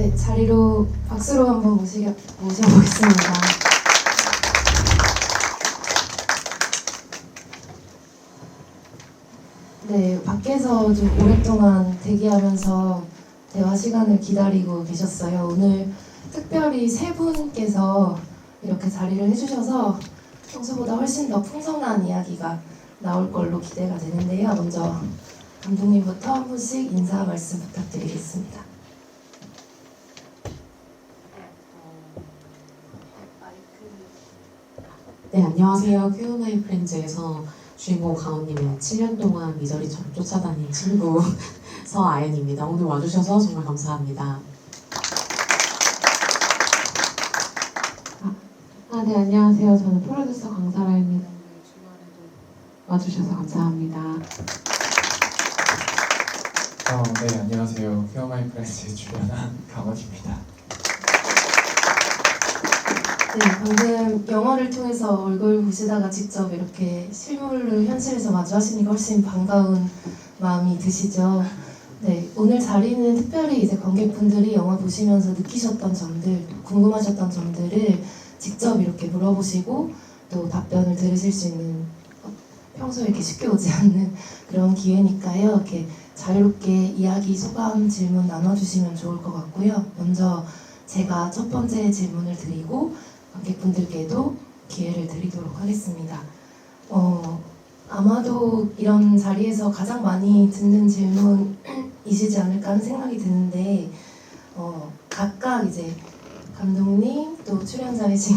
네, 자리로 박수로 한번 모셔보겠습니다. 네, 밖에서 좀 오랫동안 대기하면서 대화 시간을 기다리고 계셨어요. 오늘 특별히 세 분께서 이렇게 자리를 해주셔서 평소보다 훨씬 더 풍성한 이야기가 나올 걸로 기대가 되는데요. 먼저 감독님부터 한 분씩 인사 말씀 부탁드리겠습니다. 네, 안녕하세요. 큐어나이 프렌즈에서 주인공 가온님의 7년 동안 미저리처럼 쫓아다닌 친구 서아연입니다. 오늘 와주셔서 정말 감사합니다. 네, 안녕하세요. 저는 프로듀서 강사라입니다. 오늘 주말에도 와주셔서 감사합니다. 네, 안녕하세요. 큐어마이 프렌즈에 출연한 강원입니다. 네, 방금 영화를 통해서 얼굴 보시다가 직접 이렇게 실물을 현실에서 마주하시니까 훨씬 반가운 마음이 드시죠? 네, 오늘 자리는 특별히 이제 관객분들이 영화 보시면서 느끼셨던 점들, 궁금하셨던 점들을 직접 이렇게 물어보시고 또 답변을 들으실 수 있는 평소에 이렇게 쉽게 오지 않는 그런 기회니까요. 이렇게 자유롭게 이야기, 소감, 질문 나눠주시면 좋을 것 같고요. 먼저 제가 첫 번째 질문을 드리고 관객분들께도 기회를 드리도록 하겠습니다. 아마도 이런 자리에서 가장 많이 듣는 질문이시지 않을까 하는 생각이 드는데 각각 이제 감독님 또 출연자이신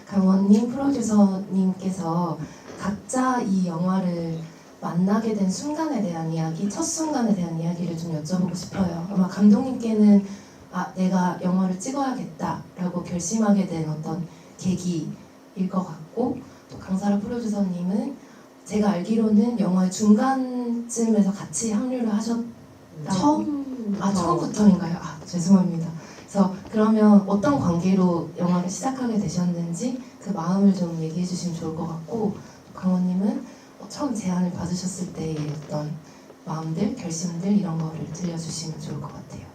강원님, 프로듀서님께서 각자 이 영화를 만나게 된 순간에 대한 이야기, 첫 순간에 대한 이야기를 좀 여쭤보고 싶어요. 아마 감독님께는 내가 영화를 찍어야겠다라고 결심하게 된 어떤 계기일 것 같고, 또 강사라 프로듀서님은 제가 알기로는 영화의 중간쯤에서 같이 합류를 하셨다고. 처음부터인가요? 죄송합니다. 그래서 그러면 어떤 관계로 영화를 시작하게 되셨는지 그 마음을 좀 얘기해 주시면 좋을 것 같고, 강원님은 처음 제안을 받으셨을 때의 어떤 마음들, 결심들 이런 거를 들려주시면 좋을 것 같아요.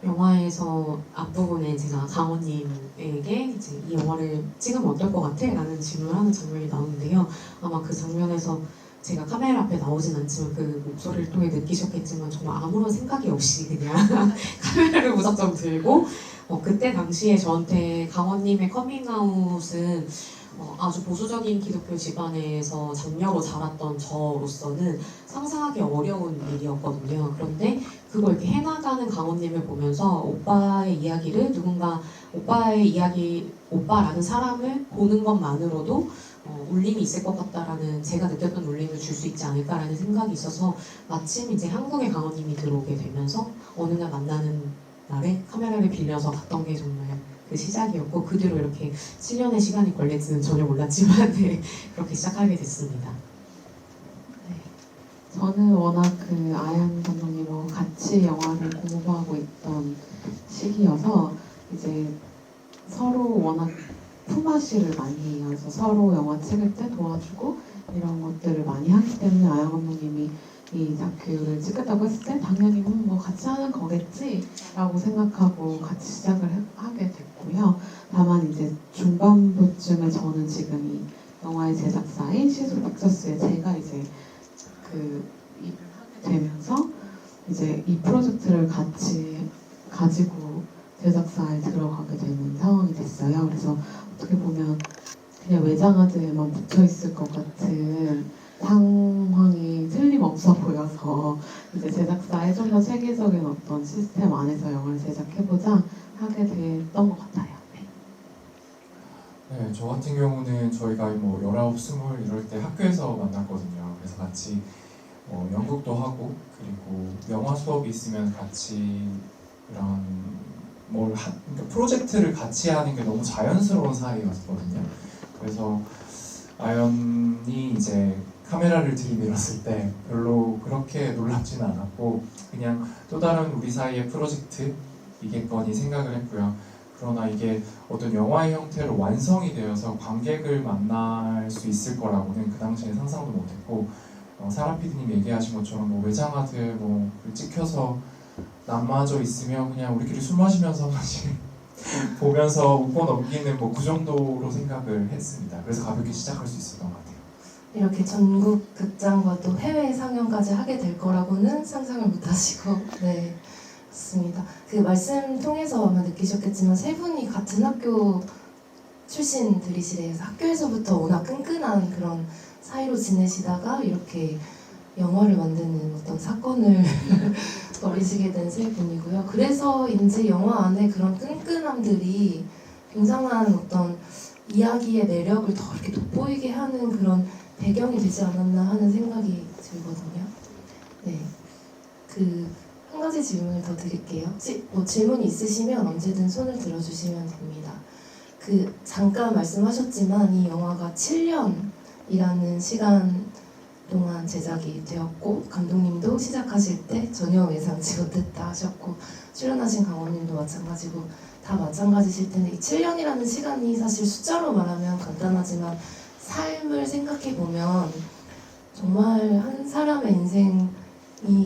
영화에서 앞부분에 제가 강원님에게 이제 이 영화를 찍으면 어떨 것 같아? 라는 질문을 하는 장면이 나오는데요. 아마 그 장면에서 제가 카메라 앞에 나오진 않지만 그 목소리를 통해 느끼셨겠지만 정말 아무런 생각이 없이 그냥 카메라를 무작정 들고 그때 당시에 저한테 강원님의 커밍아웃은 아주 보수적인 기독교 집안에서 장녀로 자랐던 저로서는 상상하기 어려운 일이었거든요. 그런데 그걸 이렇게 해나가는 강원님을 보면서 오빠의 이야기를 오빠의 이야기, 오빠라는 사람을 보는 것만으로도 울림이 있을 것 같다라는, 제가 느꼈던 울림을 줄 수 있지 않을까라는 생각이 있어서 마침 이제 한국에 강원님이 들어오게 되면서 어느 날 만나는 날에 카메라를 빌려서 갔던 게 정말 그 시작이었고, 그 뒤로 이렇게 7년의 시간이 걸릴지는 전혀 몰랐지만 네, 그렇게 시작하게 됐습니다. 저는 워낙 아연 감독님하고 같이 영화를 공부하고 있던 시기여서 이제 서로 워낙 품앗이를 많이 해요. 그래서 서로 영화 찍을 때 도와주고 이런 것들을 많이 하기 때문에 아연 감독님이 이 다큐를 찍겠다고 했을 때 당연히 뭐 같이 하는 거겠지 라고 생각하고 같이 시작을 하게 됐고요. 다만 이제 중반부쯤에 저는 지금 이 영화의 제작사인 시술 픽처스에 제가 이제 일을 하게 되면서 이제 이 프로젝트를 같이 가지고 제작사에 들어가게 되는 상황이 됐어요. 그래서 어떻게 보면 그냥 외장하드에만 붙어 있을 것 같은 상황이 틀림없어 보여서 이제 제작사에 좀 더 체계적인 어떤 시스템 안에서 영화를 제작해보자 하게 됐던 것 같아요. 네, 저 같은 경우는 저희가 뭐 19, 20 이럴 때 학교에서 만났거든요. 그래서 같이 연극도 하고, 그리고 영화 수업이 있으면 같이 이런 그러니까 프로젝트를 같이 하는 게 너무 자연스러운 사이였거든요. 그래서 아연이 이제 카메라를 들이밀었을 때 별로 그렇게 놀랍지는 않았고, 그냥 또 다른 우리 사이의 프로젝트이겠거니 생각을 했고요. 그러나 이게 어떤 영화의 형태로 완성이 되어서 관객을 만날 수 있을 거라고는 그 당시에 상상도 못했고, 사라 PD님 얘기하신 것처럼 뭐 외장하드 찍혀서 남마저 있으면 그냥 우리끼리 술 마시면서 한 번씩 보면서 웃고 넘기는 뭐 그 정도로 생각을 했습니다. 그래서 가볍게 시작할 수 있었던 것 같아요. 이렇게 전국 극장과 또 해외 상영까지 하게 될 거라고는 상상을 못 하시고, 네, 맞습니다. 그 말씀 통해서 아마 느끼셨겠지만 세 분이 같은 학교 출신들이시래요. 그래서 학교에서부터 워낙 끈끈한 그런 사이로 지내시다가 이렇게 영화를 만드는 어떤 사건을 벌이시게 된 세 분이고요. 그래서인지 영화 안에 그런 끈끈함들이 굉장한 어떤 이야기의 매력을 더 이렇게 돋보이게 하는 그런 배경이 되지 않았나 하는 생각이 들거든요. 네, 한 가지 질문을 더 드릴게요. 뭐 질문이 있으시면 언제든 손을 들어주시면 됩니다. 잠깐 말씀하셨지만 이 영화가 7년이라는 시간 동안 제작이 되었고 감독님도 시작하실 때 전혀 예상치 못했다 하셨고 출연하신 강원님도 마찬가지고 다 마찬가지실 텐데 이 7년이라는 시간이 사실 숫자로 말하면 간단하지만 삶을 생각해 보면 정말 한 사람의 인생이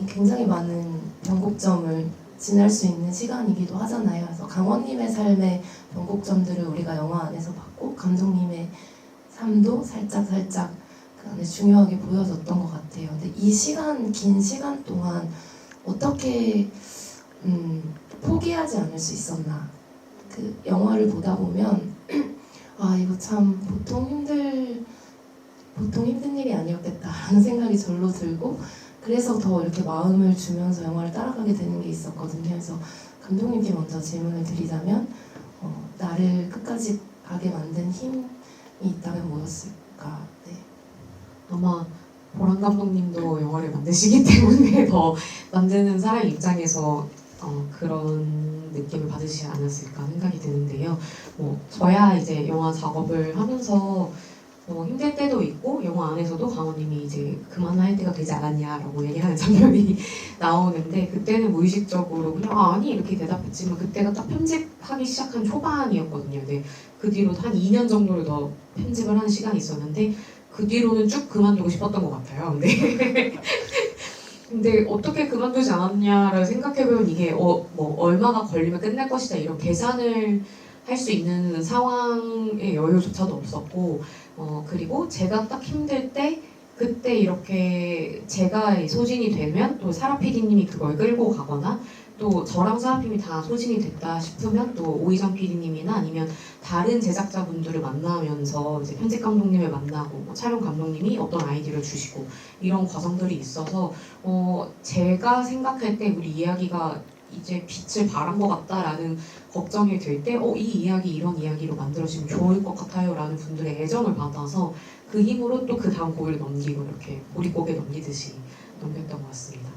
굉장히 많은 변곡점을 지날 수 있는 시간이기도 하잖아요. 그래서 강원님의 삶의 변곡점들을 우리가 영화 안에서 봤고 감독님의 삶도 살짝 그 안에 중요하게 보여졌던 것 같아요. 근데 이 긴 시간 동안 어떻게 포기하지 않을 수 있었나? 그 영화를 보다 보면 아 이거 참 보통 힘든 일이 아니었겠다라는 생각이 절로 들고 그래서 더 이렇게 마음을 주면서 영화를 따라가게 되는 게 있었거든요. 그래서 감독님께 먼저 질문을 드리자면 나를 끝까지 가게 만든 힘이 있다면 뭐였을까? 네. 아마 보란 감독님도 영화를 만드시기 때문에 더 만드는 사람 입장에서 그런 느낌을 받으시지 않았을까 생각이 드는데요. 저야 이제 영화 작업을 하면서 힘들 때도 있고 영화 안에서도 강원님이 이제 그만할 때가 되지 않았냐라고 얘기하는 장면이 나오는데 그때는 무의식적으로 그냥 아니 이렇게 대답했지만 그때가 딱 편집하기 시작한 초반이었거든요. 근데 그 뒤로 한 2년 정도를 더 편집을 하는 시간이 있었는데 그 뒤로는 쭉 그만두고 싶었던 것 같아요. 근데 어떻게 그만두지 않았냐를 생각해보면 이게 얼마가 걸리면 끝날 것이다 이런 계산을 할 수 있는 상황의 여유조차도 없었고 그리고 제가 딱 힘들 때 그때 이렇게 제가 소진이 되면 또 사라 PD님이 그걸 끌고 가거나 또 저랑 사라 PD님이 다 소진이 됐다 싶으면 또 오희정 PD님이나 아니면 다른 제작자분들을 만나면서 이제 편집 감독님을 만나고 촬영 감독님이 어떤 아이디어를 주시고 이런 과정들이 있어서 제가 생각할 때 우리 이야기가 이제 빛을 발한 것 같다라는 걱정이 들 때 이 이야기 이런 이야기로 만들어지면 좋을 것 같아요 라는 분들의 애정을 받아서 그 힘으로 또 그 다음 곡을 넘기고 이렇게 보릿고개 넘기듯이 넘겼던 것 같습니다.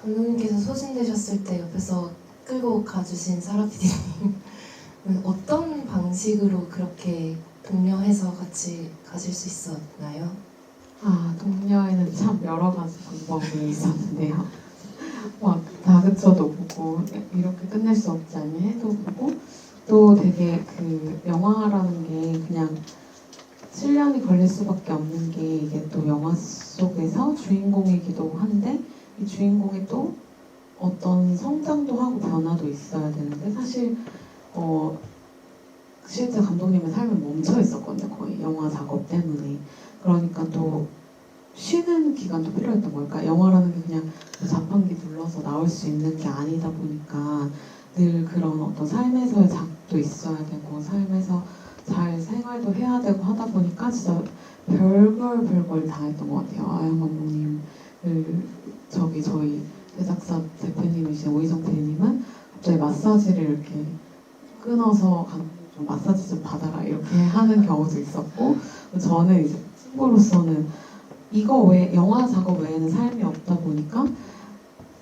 감독님께서 소진되셨을 때 옆에서 끌고 가주신 사라 PD님은 어떤 방식으로 그렇게 독려해서 같이 가실 수 있었나요? 동료에는 참 여러 가지 방법이 있었는데요. 막 다그쳐도 보고 이렇게 끝낼 수 없지 않니 해도 보고 또 되게 그 영화라는 게 그냥 7년이 걸릴 수밖에 없는 게 이게 또 영화 속에서 주인공이기도 한데 이 주인공이 또 어떤 성장도 하고 변화도 있어야 되는데 사실 실제 감독님의 삶은 멈춰 있었거든요. 거의 영화 작업 때문에. 그러니까 또 쉬는 기간도 필요했던 걸까? 영화라는 게 그냥 자판기 눌러서 나올 수 있는 게 아니다 보니까 늘 그런 어떤 삶에서의 작도 있어야 되고 삶에서 잘 생활도 해야 되고 하다 보니까 진짜 별걸 다 했던 것 같아요. 아영 감독님을 저희 제작사 대표님이신 오희정 PD님은 갑자기 마사지를 이렇게 끊어서 좀 마사지 좀 받아라 이렇게 하는 경우도 있었고 저는 이제 친구로서는 이거 외에 영화 작업 외에는 삶이 없다 보니까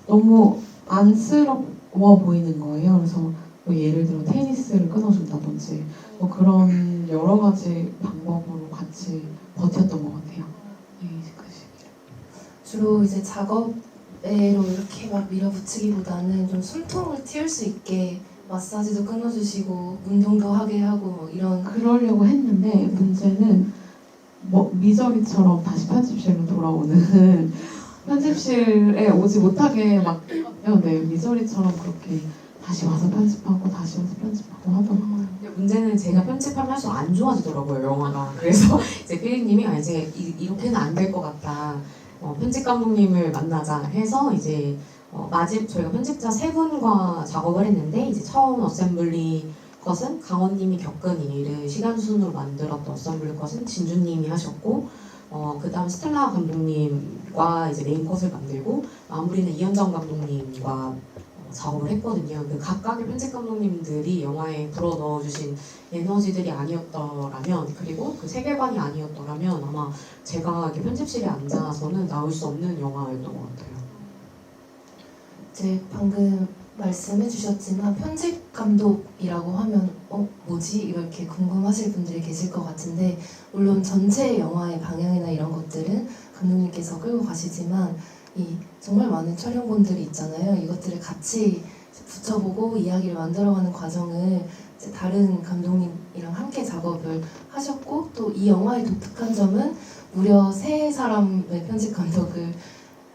너무 안쓰러워 보이는 거예요. 그래서 뭐 예를 들어 테니스를 끊어준다든지 뭐 그런 여러 가지 방법으로 같이 버텼던 것 같아요. 주로 이제 작업에로 이렇게 막 밀어붙이기보다는 좀 숨통을 틔울 수 있게 마사지도 끊어주시고 운동도 하게 하고 뭐 이런 그러려고 했는데 문제는 뭐 미저리처럼 다시 편집실로 돌아오는 편집실에 오지 못하게 막 네, 미저리처럼 그렇게 다시 와서 편집하고 다시 와서 편집하고 하더라고요. 근데 문제는 제가 편집하면서 안 좋아지더라고요, 영화가. 그래서 이제 피디님이 이제 이렇게는 안 될 것 같다. 편집 감독님을 만나자 해서 이제 저희가 편집자 3분과 작업을 했는데 이제 처음 어셈블리 것은 강원님이 겪은 일을 시간 순으로 만들었던 어셈블리 것은 진주님이 하셨고 그 다음 스텔라 감독님과 이제 메인 컷을 만들고 마무리는 이현정 감독님과 작업을 했거든요. 그 각각의 편집 감독님들이 영화에 불어 넣어주신 에너지들이 아니었더라면 그리고 그 세계관이 아니었더라면 아마 제가 이렇게 편집실에 앉아서는 나올 수 없는 영화였던 것 같아요. 이제 방금 말씀해 주셨지만 편집 감독이라고 하면 뭐지? 이렇게 궁금하실 분들이 계실 것 같은데 물론 전체 영화의 방향이나 이런 것들은 감독님께서 끌고 가시지만 이 정말 많은 촬영본들이 있잖아요. 이것들을 같이 붙여보고 이야기를 만들어가는 과정을 이제 다른 감독님이랑 함께 작업을 하셨고 또 이 영화의 독특한 점은 무려 3사람의 편집 감독을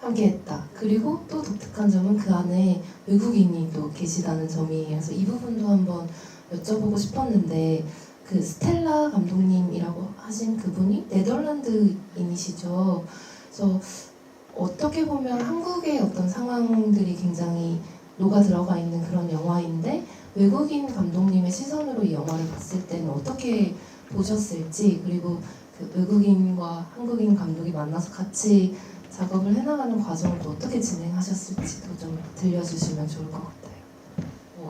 함께 했다. 그리고 또 독특한 점은 그 안에 외국인이 또 계시다는 점이에요. 그래서 이 부분도 한번 여쭤보고 싶었는데 그 스텔라 감독님이라고 하신 그분이 네덜란드인이시죠. 그래서 어떻게 보면 한국의 어떤 상황들이 굉장히 녹아 들어가 있는 그런 영화인데 외국인 감독님의 시선으로 이 영화를 봤을 때는 어떻게 보셨을지 그리고 그 외국인과 한국인 감독이 만나서 같이 작업을 해나가는 과정을 또 어떻게 진행하셨을지도 좀 들려주시면 좋을 것 같아요.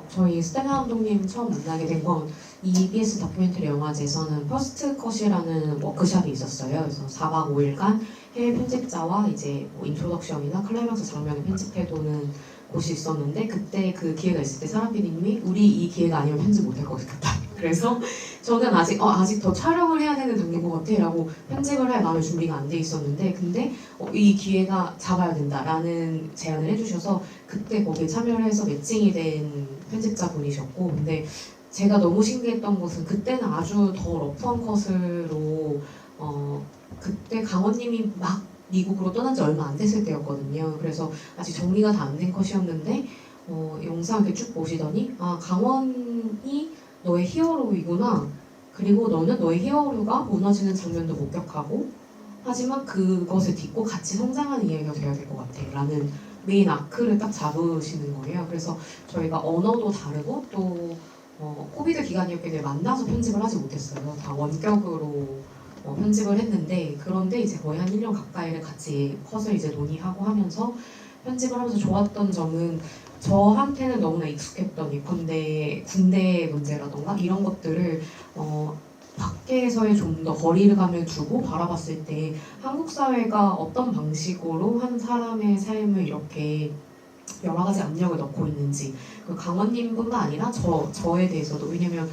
저희 스텔라 감독님 처음 만나게 된 건 EBS 다큐멘터리 영화제에서는 퍼스트 컷이라는 워크숍이 있었어요. 그래서 4박 5일간 해외 편집자와 이제 인트로덕션이나 클라이막스 장면을 편집해도는 곳이 있었는데 그때 그 기회가 있을 때 사람 PD님이 우리 이 기회가 아니면 편집 못할 것 같다. 그래서 저는 아직 더 촬영을 해야 되는 단계인 것 같아 라고 편집을 할 마음의 준비가 안 돼 있었는데 근데 이 기회가 잡아야 된다라는 제안을 해주셔서 그때 거기에 참여를 해서 매칭이 된 편집자분이셨고 근데 제가 너무 신기했던 것은 그때는 아주 더 러프한 컷으로 그때 강원님이 막 미국으로 떠난 지 얼마 안 됐을 때였거든요. 그래서 아직 정리가 다 안 된 컷이었는데 영상 이렇게 쭉 보시더니 강원이 너의 히어로이구나. 그리고 너는 너의 히어로가 무너지는 장면도 목격하고 하지만 그것을 딛고 같이 성장하는 이야기가 되어야 될 것 같아 라는 메인 아크를 딱 잡으시는 거예요. 그래서 저희가 언어도 다르고 또 코비드 기간이었기 때문에 만나서 편집을 하지 못했어요. 다 원격으로 편집을 했는데 그런데 이제 거의 한 1년 가까이를 같이 컷을 이제 논의하고 하면서 편집을 하면서 좋았던 점은 저한테는 너무나 익숙했던 예컨대 군대 문제라던가 이런 것들을 밖에서의 좀 더 거리를 가며 두고 바라봤을 때 한국 사회가 어떤 방식으로 한 사람의 삶을 이렇게 여러 가지 압력을 넣고 있는지 그 강원님뿐만 아니라 저에 대해서도 왜냐면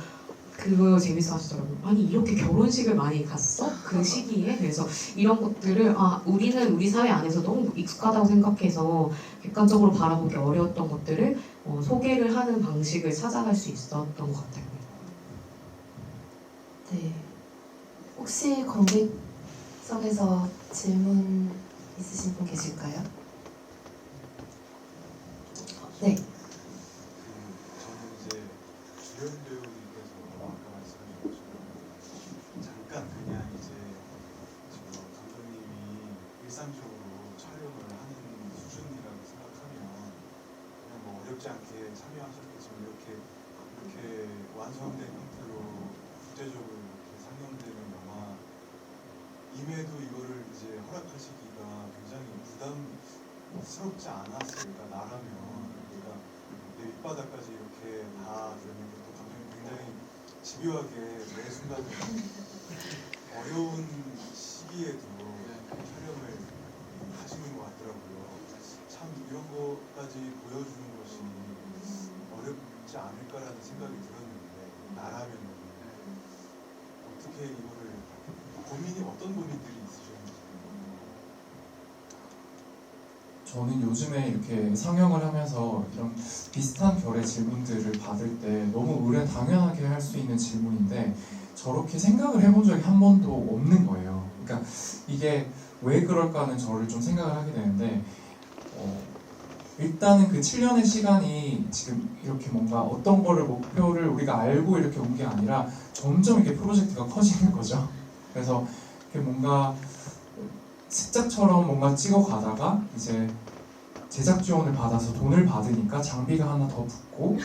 그거 재밌어 하시더라고요. 아니 이렇게 결혼식을 많이 갔어? 그 시기에? 그래서 이런 것들을 우리는 우리 사회 안에서 너무 익숙하다고 생각해서 객관적으로 바라보기 어려웠던 것들을 소개를 하는 방식을 찾아갈 수 있었던 것 같아요. 네. 혹시 관객석에서 질문 있으신 분 계실까요? 네. 저는 이제 주연 배우님께서 아까 말씀하신 것처럼 잠깐 그냥 이제 지금 감독님이 일상적으로 촬영을 하는 수준이라고 생각하면 그냥 뭐 어렵지 않게 참여하셨겠지만 이렇게 완성된 형태로 국제적으로 이렇게 상영되는 영화임에도 이거를 이제 허락하시기가 굉장히 부담스럽지 않았을까 나라면. 내 밑바닥까지 이렇게 다 들었는데 또 감독님 굉장히 집요하게 매 순간 어려운 시기에도 촬영을 하시는 것 같더라고요. 참 이런 것까지 보여주는 것이 어렵지 않을까라는 생각이 들었는데 나라면 어떻게 이거를 어떤 고민들이 있으셨는지. 저는 요즘에 이렇게 상영을 하면서 이런 비슷한 결의 질문들을 받을 때 너무 우리가 당연하게 할 수 있는 질문인데 저렇게 생각을 해본 적이 한 번도 없는 거예요. 그러니까 이게 왜 그럴까는 저를 좀 생각을 하게 되는데 일단은 그 7년의 시간이 지금 이렇게 뭔가 어떤 거를 목표를 우리가 알고 이렇게 온 게 아니라 점점 이렇게 프로젝트가 커지는 거죠. 그래서 이렇게 뭔가 습작처럼 뭔가 찍어가다가 이제 제작 지원을 받아서 돈을 받으니까 장비가 하나 더 붙고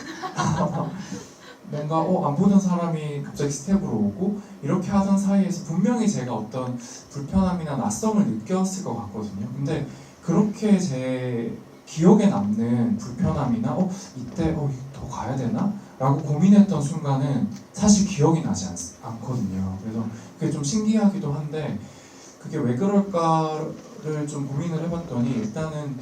뭔가 안 보던 사람이 갑자기 스텝으로 오고 이렇게 하던 사이에서 분명히 제가 어떤 불편함이나 낯섦을 느꼈을 것 같거든요. 근데 그렇게 제 기억에 남는 불편함이나 이때 더 가야 되나? 라고 고민했던 순간은 사실 기억이 나지 않거든요. 그래서 그게 좀 신기하기도 한데 그게 왜 그럴까를 좀 고민을 해봤더니 일단은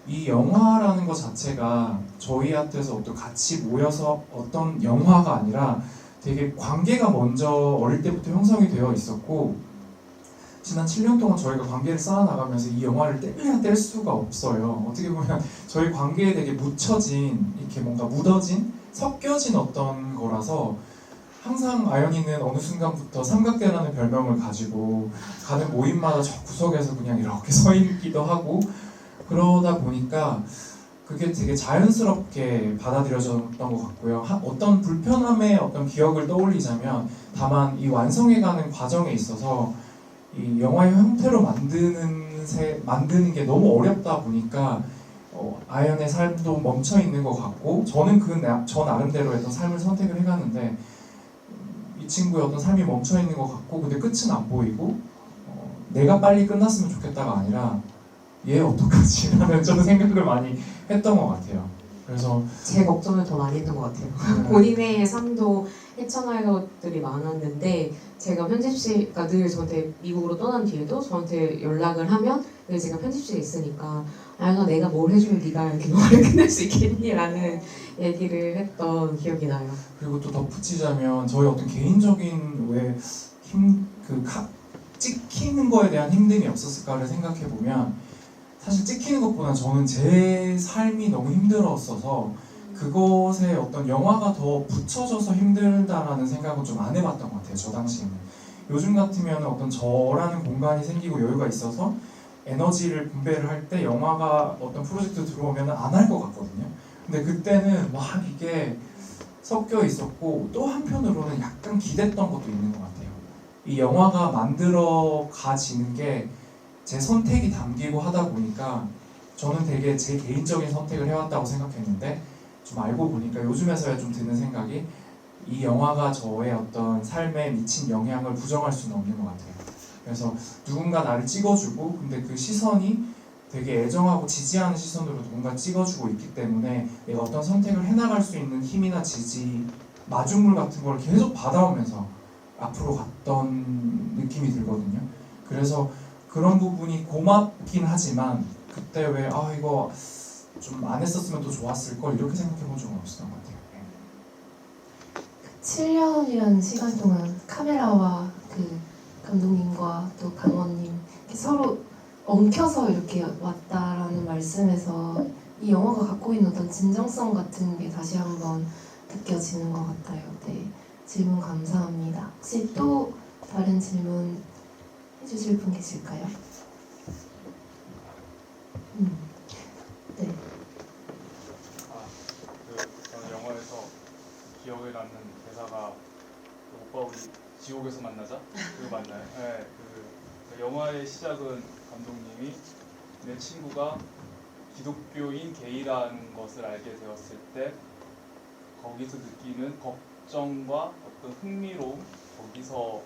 이 영화라는 것 자체가 저희한테서 어떤 같이 모여서 어떤 영화가 아니라 되게 관계가 먼저 어릴 때부터 형성이 되어 있었고 지난 7년 동안 저희가 관계를 쌓아나가면서 이 영화를 뗄래야 뗄 수가 없어요. 어떻게 보면 저희 관계에 되게 묻혀진 이렇게 뭔가 묻어진 섞여진 어떤 거라서 항상 아연이는 어느 순간부터 삼각대라는 별명을 가지고 가는 모임마다 저 구석에서 그냥 이렇게 서 있기도 하고 그러다 보니까 그게 되게 자연스럽게 받아들여졌던 것 같고요. 어떤 불편함의 어떤 기억을 떠올리자면 다만 이 완성해가는 과정에 있어서 이 영화의 형태로 만드는 게 너무 어렵다 보니까 아연의 삶도 멈춰 있는 것 같고 저는 저 나름대로 어떤 삶을 선택을 해갔는데 이 친구의 어떤 삶이 멈춰 있는 것 같고 근데 끝은 안 보이고 내가 빨리 끝났으면 좋겠다가 아니라 얘 어떡하지? 라는 좀 생각을 많이 했던 것 같아요. 그래서 제 걱정을 더 많이 했던 것 같아요. 본인의 삶도 헤쳐나갈 것들이 많았는데 제가 편집실, 그러니까 늘 저한테 미국으로 떠난 뒤에도 저한테 연락을 하면 늘 제가 편집실에 있으니까 아연아 내가 뭘 해주면 네가 이렇게 영화를 끝낼 수 있겠니? 라는 얘기를 했던 기억이 나요. 그리고 또 덧붙이자면 저희 어떤 개인적인 찍히는 거에 대한 힘듦이 없었을까를 생각해 보면 사실 찍히는 것보다 저는 제 삶이 너무 힘들었어서 그것에 어떤 영화가 더 붙여져서 힘들다라는 생각은 좀 안 해봤던 것 같아요. 저 당시에는. 요즘 같으면 어떤 저라는 공간이 생기고 여유가 있어서 에너지를 분배를 할 때 영화가 어떤 프로젝트 들어오면 안 할 것 같거든요. 근데 그때는 막 이게 섞여 있었고 또 한편으로는 약간 기댔던 것도 있는 것 같아요. 이 영화가 만들어 가지는 게 제 선택이 담기고 하다 보니까 저는 되게 제 개인적인 선택을 해왔다고 생각했는데 좀 알고 보니까 요즘에서야 좀 드는 생각이 이 영화가 저의 어떤 삶에 미친 영향을 부정할 수는 없는 것 같아요. 그래서 누군가 나를 찍어주고 근데 그 시선이 되게 애정하고 지지하는 시선으로 누군가 찍어주고 있기 때문에 내가 어떤 선택을 해나갈 수 있는 힘이나 지지, 마중물 같은 걸 계속 받아오면서 앞으로 갔던 느낌이 들거든요. 그래서 그런 부분이 고맙긴 하지만 그때 왜 이거 좀 안 했었으면 더 좋았을 걸 이렇게 생각해 본 적은 없었던 것 같아요. 7년이라는 시간 동안 카메라와 그 감독님과 또 강원님 이렇게 서로 엉켜서 이렇게 왔다라는 말씀에서 이 영화가 갖고 있는 어떤 진정성 같은 게 다시 한번 느껴지는 것 같아요. 네, 질문 감사합니다. 혹시 또 다른 질문 해주실 분 계실까요? 네. 저는 영화에서 기억에 남는 대사가 오빠 우리 지옥에서 만나자? 그거 맞나요? 네, 그 영화의 시작은 감독님이 내 친구가 기독교인 게이라는 것을 알게 되었을 때 거기서 느끼는 걱정과 어떤 흥미로움 거기서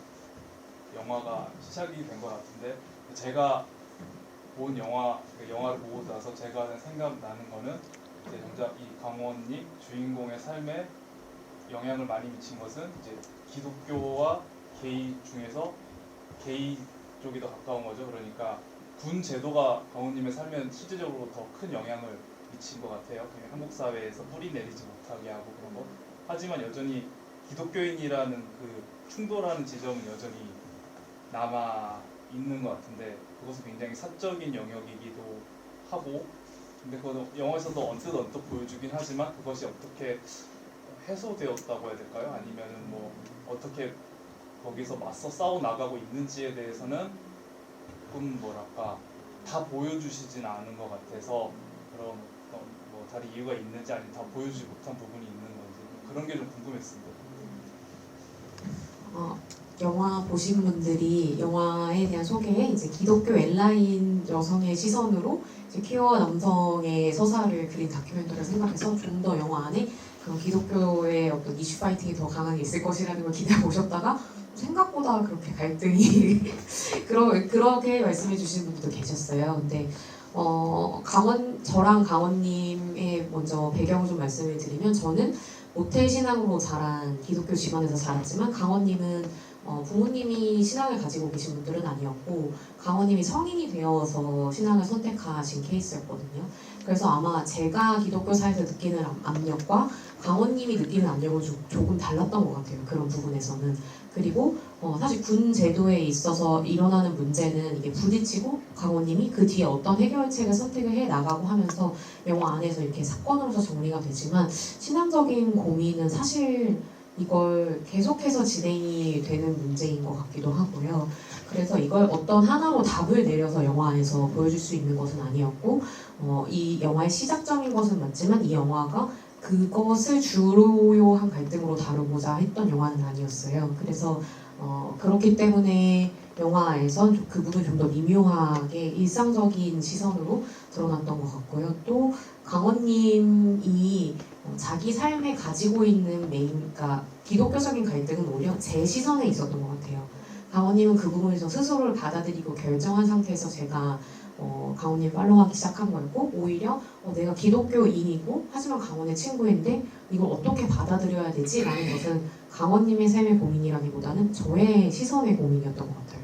영화가 시작이 된 것 같은데 제가 본 영화를 보고 나서 제가 생각나는 거는 이제 정작 이 강원님 주인공의 삶에 영향을 많이 미친 것은 이제 기독교와 게이 중에서 게이 쪽이 더 가까운 거죠. 그러니까 군 제도가 강원님의 삶에 실질적으로 더 큰 영향을 미친 것 같아요. 한국 사회에서 뿌리 내리지 못하게 하고 그런 거. 하지만 여전히 기독교인이라는 그 충돌하는 지점은 여전히 남아 있는 것 같은데 그것은 굉장히 사적인 영역이기도 하고 근데 그건 영화에서도 언뜻 보여주긴 하지만 그것이 어떻게 해소되었다고 해야 될까요? 아니면은 뭐 어떻게 거기서 맞서 싸워 나가고 있는지에 대해서는 조금 뭐랄까 다 보여주시진 않은 것 같아서 그런 뭐 다른 이유가 있는지 아니면 다 보여주지 못한 부분이 있는 건지 그런 게 좀 궁금했습니다. 영화 보신 분들이 영화에 대한 소개에 이제 기독교 엔라인 여성의 시선으로 이제 퀴어 남성의 서사를 그린 다큐멘터리를 생각해서 좀 더 영화 안에 그런 기독교의 어떤 이슈 파이팅이 더 강하게 있을 것이라는 걸 기대해 보셨다가 생각보다 그렇게 갈등이 그렇게 말씀해 주시는 분들도 계셨어요. 근데 저랑 강원님의 먼저 배경을 좀 말씀을 드리면 저는 모태 신앙으로 자란 기독교 집안에서 자랐지만 강원님은 부모님이 신앙을 가지고 계신 분들은 아니었고 강원님이 성인이 되어서 신앙을 선택하신 케이스였거든요. 그래서 아마 제가 기독교사에서 느끼는 압력과 강원님이 느끼는 압력은 조금 달랐던 것 같아요. 그런 부분에서는. 그리고 사실 군 제도에 있어서 일어나는 문제는 이게 부딪히고 강원님이 그 뒤에 어떤 해결책을 선택을 해 나가고 하면서 영화 안에서 이렇게 사건으로서 정리가 되지만 신앙적인 고민은 사실 이걸 계속해서 진행이 되는 문제인 것 같기도 하고요. 그래서 이걸 어떤 하나로 답을 내려서 영화 안에서 보여줄 수 있는 것은 아니었고 이 영화의 시작점인 것은 맞지만 이 영화가 그것을 주요한 갈등으로 다루고자 했던 영화는 아니었어요. 그래서 그렇기 때문에 영화에선 그 부분이 좀 더 미묘하게 일상적인 시선으로 드러났던 것 같고요. 또 강원님이 자기 삶에 가지고 있는 그러니까 기독교적인 갈등은 오히려 제 시선에 있었던 것 같아요. 강원님은 그 부분에서 스스로를 받아들이고 결정한 상태에서 제가 강원님 팔로우하기 시작한 거였고 오히려 내가 기독교인이고 하지만 강원의 친구인데 이걸 어떻게 받아들여야 되지? 라는 것은 강원님의 삶의 고민이라기보다는 저의 시선의 고민이었던 것 같아요.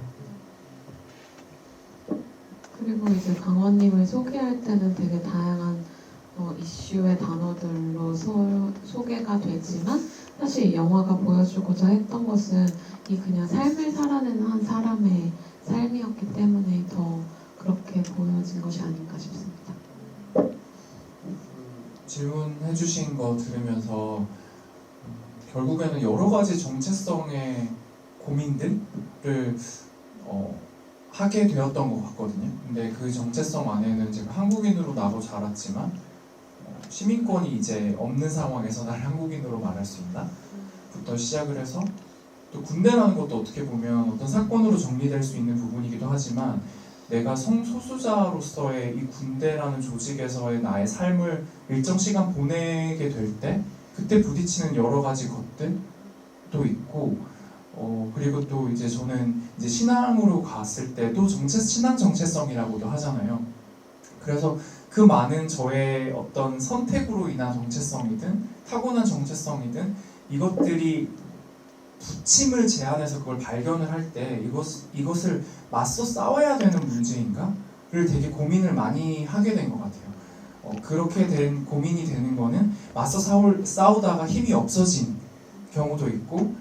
그리고 이제 강원님을 소개할 때는 되게 다양한 이슈의 단어들로 소개가 되지만 사실 이 영화가 보여주고자 했던 것은 이 그냥 삶을 살아내는 한 사람의 삶이었기 때문에 더 그렇게 보여진 것이 아닌가 싶습니다. 질문해 주신 거 들으면서 결국에는 여러 가지 정체성의 고민들을 하게 되었던 것 같거든요. 근데 그 정체성 안에는 제가 한국인으로 나고 자랐지만 시민권이 이제 없는 상황에서 날 한국인으로 말할 수 있나? 부터 시작을 해서 또 군대라는 것도 어떻게 보면 어떤 사건으로 정리될 수 있는 부분이기도 하지만 내가 성소수자로서의 이 군대라는 조직에서의 나의 삶을 일정 시간 보내게 될 때 그때 부딪히는 여러 가지 것들도 있고 그리고 또 이제 저는 이제 신앙으로 갔을 때도 신앙 정체성이라고도 하잖아요. 그래서 그 많은 저의 어떤 선택으로 인한 정체성이든 타고난 정체성이든 이것들이 부침을 제안해서 그걸 발견을 할 때 이것을 맞서 싸워야 되는 문제인가를 되게 고민을 많이 하게 된 것 같아요. 그렇게 된 고민이 되는 거는 맞서 싸우다가 힘이 없어진 경우도 있고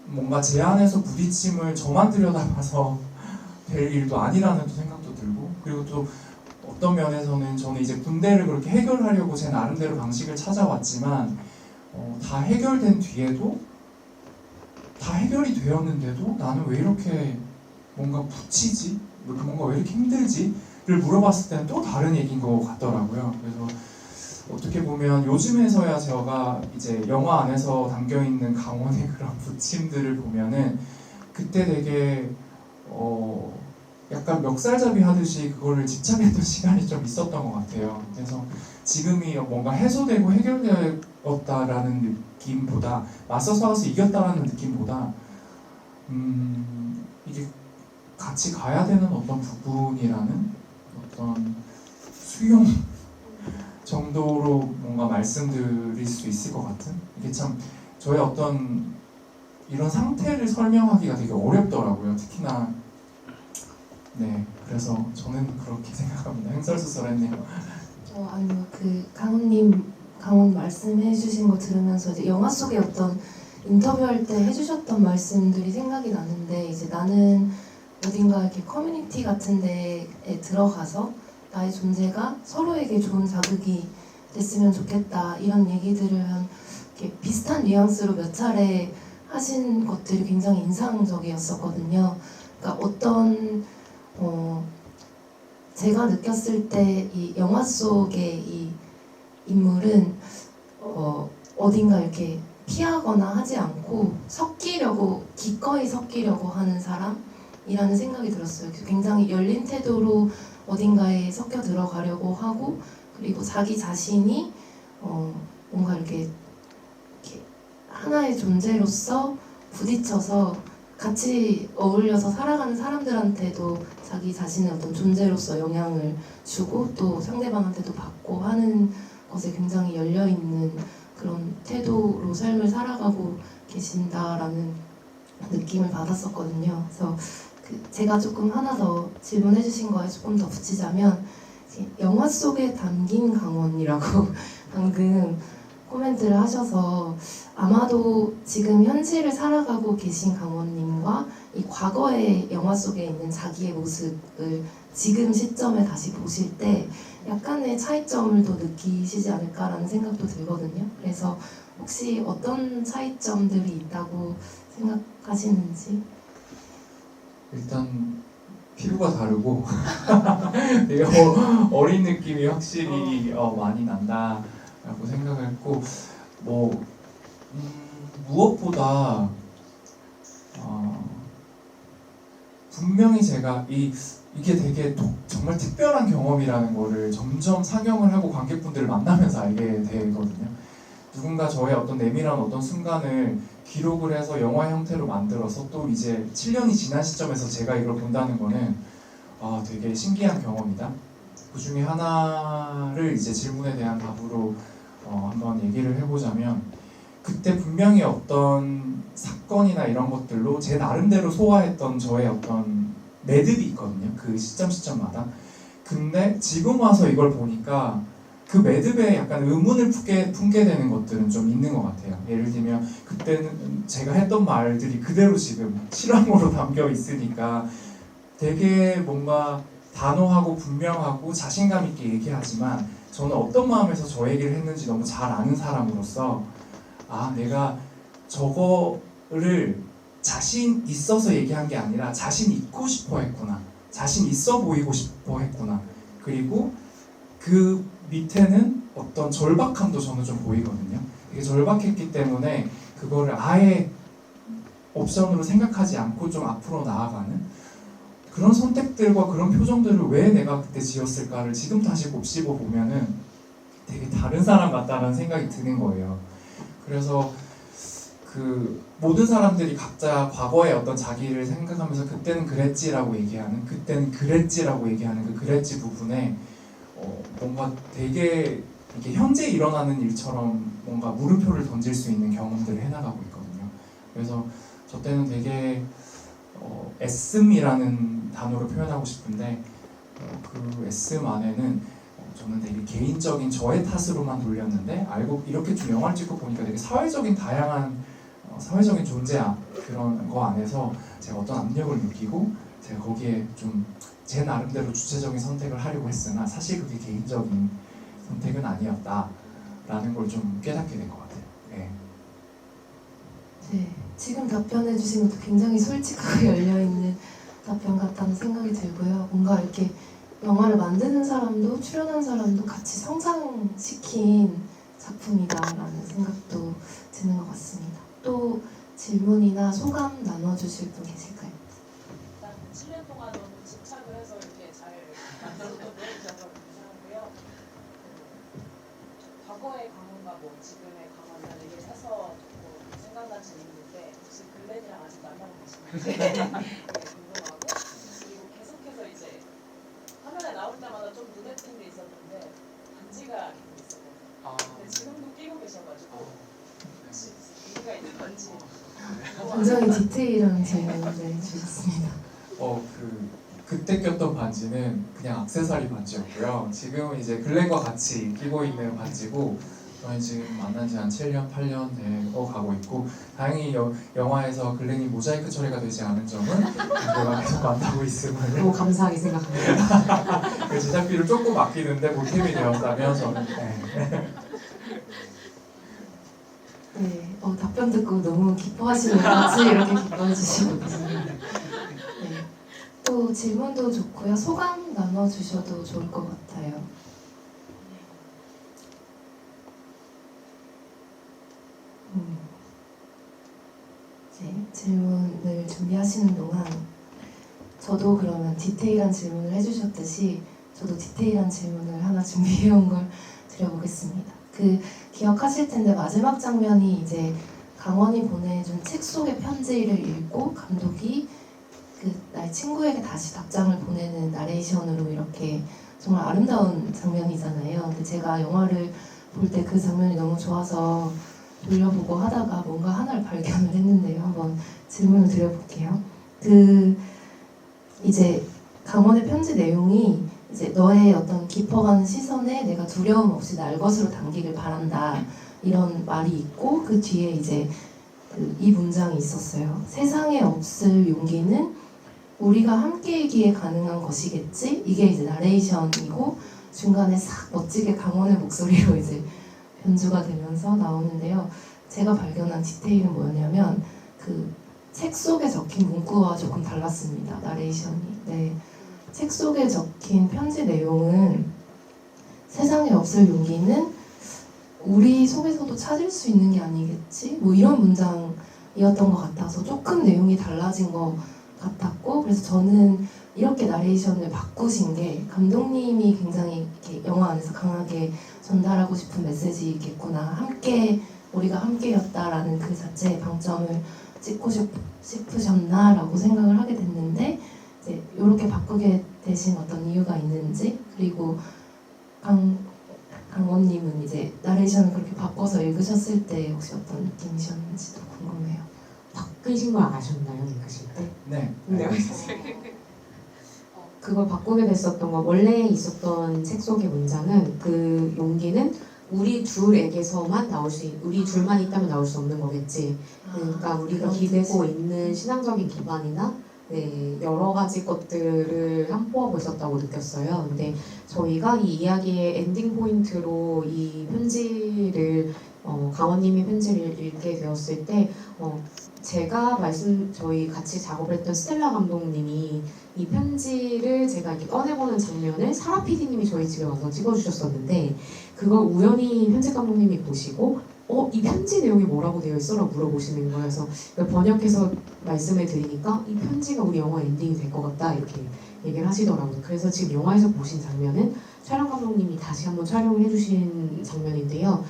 뭔가 제안해서 부딪힘을 저만 들여다봐서 될 일도 아니라는 생각도 들고 그리고 또 어떤 면에서는 저는 이제 군대를 그렇게 해결하려고 제 나름대로 방식을 찾아왔지만 다 해결된 뒤에도 다 해결이 되었는데도 나는 왜 이렇게 뭔가 붙이지? 뭔가 왜 이렇게 힘들지? 를 물어봤을 때는 또 다른 얘기인 것 같더라고요. 그래서 어떻게 보면 요즘에서야 제가 이제 영화 안에서 담겨있는 강원의 그런 부침들을 보면은 그때 되게 약간 멱살잡이 하듯이 그거를 집착했던 시간이 좀 있었던 것 같아요. 그래서 지금이 뭔가 해소되고 해결되었다라는 느낌보다 맞서 싸워서 이겼다라는 느낌보다 이게 같이 가야 되는 어떤 부분이라는 어떤 수용 정도로 뭔가 말씀드릴 수 있을 것 같은 이게 참 저의 어떤 이런 상태를 설명하기가 되게 어렵더라고요. 특히나 네 그래서 저는 그렇게 생각합니다. 횡설수설했네요. 아니요 강원 말씀해주신 거 들으면서 이제 영화 속의 어떤 인터뷰할 때 해주셨던 말씀들이 생각이 나는데 이제 나는 어딘가 이렇게 커뮤니티 같은 데에 들어가서 나의 존재가 서로에게 좋은 자극이 됐으면 좋겠다 이런 얘기들을 이렇게 비슷한 뉘앙스로 몇 차례 하신 것들이 굉장히 인상적이었었거든요. 그러니까 어떤 제가 느꼈을 때 이 영화 속의 이 인물은 어딘가 이렇게 피하거나 하지 않고 섞이려고 기꺼이 섞이려고 하는 사람이라는 생각이 들었어요. 굉장히 열린 태도로 어딘가에 섞여 들어가려고 하고 그리고 자기 자신이 뭔가 이렇게 하나의 존재로서 부딪혀서 같이 어울려서 살아가는 사람들한테도 자기 자신의 어떤 존재로서 영향을 주고 또 상대방한테도 받고 하는 것에 굉장히 열려있는 그런 태도로 삶을 살아가고 계신다라는 느낌을 받았었거든요. 그래서 제가 조금 하나 더 질문해 주신 거에 조금 더 붙이자면 영화 속에 담긴 강원이라고 방금 코멘트를 하셔서 아마도 지금 현실을 살아가고 계신 강원님과 이 과거의 영화 속에 있는 자기의 모습을 지금 시점에 다시 보실 때 약간의 차이점을 더 느끼시지 않을까라는 생각도 들거든요. 그래서 혹시 어떤 차이점들이 있다고 생각하시는지? 일단 피부가 다르고 되게 어린 느낌이 확실히 많이 난다라고 생각했고 무엇보다 분명히 제가 이게 되게 정말 특별한 경험이라는 거를 점점 상영을 하고 관객분들을 만나면서 알게 되거든요. 누군가 저의 어떤 내밀한 어떤 순간을 기록을 해서 영화 형태로 만들어서 또 이제 7년이 지난 시점에서 제가 이걸 본다는 거는 되게 신기한 경험이다. 그 중에 하나를 이제 질문에 대한 답으로 한번 얘기를 해보자면 그때 분명히 어떤 사건이나 이런 것들로 제 나름대로 소화했던 저의 어떤 매듭이 있거든요. 그 시점마다. 근데 지금 와서 이걸 보니까 그 매듭에 약간 의문을 품게 되는 것들은 좀 있는 것 같아요. 예를 들면 그때는 제가 했던 말들이 그대로 지금 실황으로 담겨 있으니까 되게 뭔가 단호하고 분명하고 자신감 있게 얘기하지만 저는 어떤 마음에서 저 얘기를 했는지 너무 잘 아는 사람으로서 내가 저거를 자신 있어서 얘기한 게 아니라 자신 있고 싶어 했구나. 자신 있어 보이고 싶어 했구나. 그리고 그 밑에는 어떤 절박함도 저는 좀 보이거든요. 되게 절박했기 때문에 그거를 아예 옵션으로 생각하지 않고 좀 앞으로 나아가는 그런 선택들과 그런 표정들을 왜 내가 그때 지었을까를 지금 다시 곱씹어 보면은 되게 다른 사람 같다는 생각이 드는 거예요. 그래서 모든 사람들이 각자 과거의 어떤 자기를 생각하면서 그때는 그랬지라고 얘기하는 그 그랬지 부분에 뭔가 되게 이게 현재 일어나는 일처럼 뭔가 물음표를 던질 수 있는 경험들을 해나가고 있거든요. 그래서 저 때는 되게 애씀이라는 단어로 표현하고 싶은데 그 애씀 안에는 저는 되게 개인적인 저의 탓으로만 돌렸는데 알고 이렇게 좀 영화를 찍고 보니까 되게 사회적인 다양한 사회적인 존재 그런 거 안에서 제가 어떤 압력을 느끼고 제가 거기에 좀 제 나름대로 주체적인 선택을 하려고 했으나 사실 그게 개인적인 선택은 아니었다라는 걸 좀 깨닫게 된 것 같아요. 네. 네, 지금 답변해 주신 것도 굉장히 솔직하고 열려있는 답변 같다는 생각이 들고요. 뭔가 이렇게 영화를 만드는 사람도 출연한 사람도 같이 성장시킨 작품이다라는 생각도 드는 것 같습니다. 또 질문이나 소감 나눠주실 분 계실까요? 일단 7년 동안 너무 집착을 해서 이렇게 잘 만들어서 보여주셔서 감사하고요. 과거의 강원과 지금의 강원이라는 얘기를 해서 생각나지 않는데 혹시 글렌이랑 아직 만나고 계시는지 궁금하고 그리고 계속해서 이제 화면에 나올 때마다 좀 눈에 띈 게 있었는데 반지가 계속 있었거든요. 근데 지금도 끼고 계셔가지고 혹시 이유가 있는 건지 굉장히 디테일한 질문을 주셨습니다. 그때 꼈던 반지는 그냥 액세서리 반지였고요. 지금은 이제 글렌과 같이 끼고 있는 반지고 저희 지금 만난 지 한 7년, 8년 되어 가고 있고 다행히 영화에서 글렌이 모자이크 처리가 되지 않은 점은 저희가 계속 만나고 있음을 너무 감사하게 생각합니다. 그 제작비를 조금 아끼는데 보탬이 되었다면 저는 네, 답변 듣고 너무 기뻐하시는 같이 이렇게 기뻐해 주시고 계십니다. 네, 또 질문도 좋고요. 소감 나눠주셔도 좋을 것 같아요. 이제 질문을 준비하시는 동안 저도 그러면 디테일한 질문을 해주셨듯이 저도 디테일한 질문을 하나 준비해온 걸 드려보겠습니다. 그 기억하실 텐데 마지막 장면이 이제 강원이 보내준 책 속의 편지를 읽고 감독이 그 나의 친구에게 다시 답장을 보내는 나레이션으로 이렇게 정말 아름다운 장면이잖아요. 근데 제가 영화를 볼 때 그 장면이 너무 좋아서 돌려보고 하다가 뭔가 하나를 발견을 했는데요. 한번 질문을 드려볼게요. 그 이제 강원의 편지 내용이 이제 너의 어떤 깊어가는 시선에 내가 두려움 없이 날 것으로 당기길 바란다 이런 말이 있고 그 뒤에 이제 이 문장이 있었어요. 세상에 없을 용기는 우리가 함께이기에 가능한 것이겠지. 이게 이제 나레이션이고 중간에 싹 멋지게 강원의 목소리로 이제 변주가 되면서 나오는데요. 제가 발견한 디테일은 뭐였냐면 그 책 속에 적힌 문구와 조금 달랐습니다. 나레이션이. 네. 책 속에 적힌 편지 내용은 세상에 없을 용기는 우리 속에서도 찾을 수 있는 게 아니겠지? 뭐 이런 문장이었던 것 같아서 조금 내용이 달라진 것 같았고 그래서 저는 이렇게 나레이션을 바꾸신 게 감독님이 굉장히 이렇게 영화 안에서 강하게 전달하고 싶은 메시지겠구나. 함께 우리가 함께였다라는 그 자체의 방점을 찍고 싶으셨나라고 생각을 하게 됐는데 이제 이렇게 바꾸게 되신 어떤 이유가 있는지 그리고 강원님은 이제 나레이션을 그렇게 바꿔서 읽으셨을 때 혹시 어떤 느낌이셨는지도 궁금해요. 바꾸신 걸 아셨나요? 읽으실 때? 네. 네. 그걸 바꾸게 됐었던 건 원래 있었던 책 속의 문장은 그 용기는 우리 둘에게서만 나올 수 우리 둘만 있다면 나올 수 없는 거겠지. 그러니까 우리가 기대고 있는 신앙적인 기반이나 네, 여러 가지 것들을 함포하고 있었다고 느꼈어요. 근데 저희가 이 이야기의 엔딩 포인트로 이 편지를 강원님이 편지를 읽게 되었을 때 제가 저희 같이 작업을 했던 스텔라 감독님이 이 편지를 제가 이렇게 꺼내보는 장면을 사라 PD님이 저희 집에 와서 찍어주셨었는데 그걸 우연히 편집 감독님이 보시고 이 편지 내용이 뭐라고 되어 있어? 라고 물어보시는 거예요. 그래서 번역해서 말씀을 드리니까 이 편지가 우리 영화 엔딩이 될 것 같다 이렇게 얘기를 하시더라고요. 그래서 지금 영화에서 보신 장면은 촬영 감독님이 다시 한번 촬영을 해주신 장면인데요.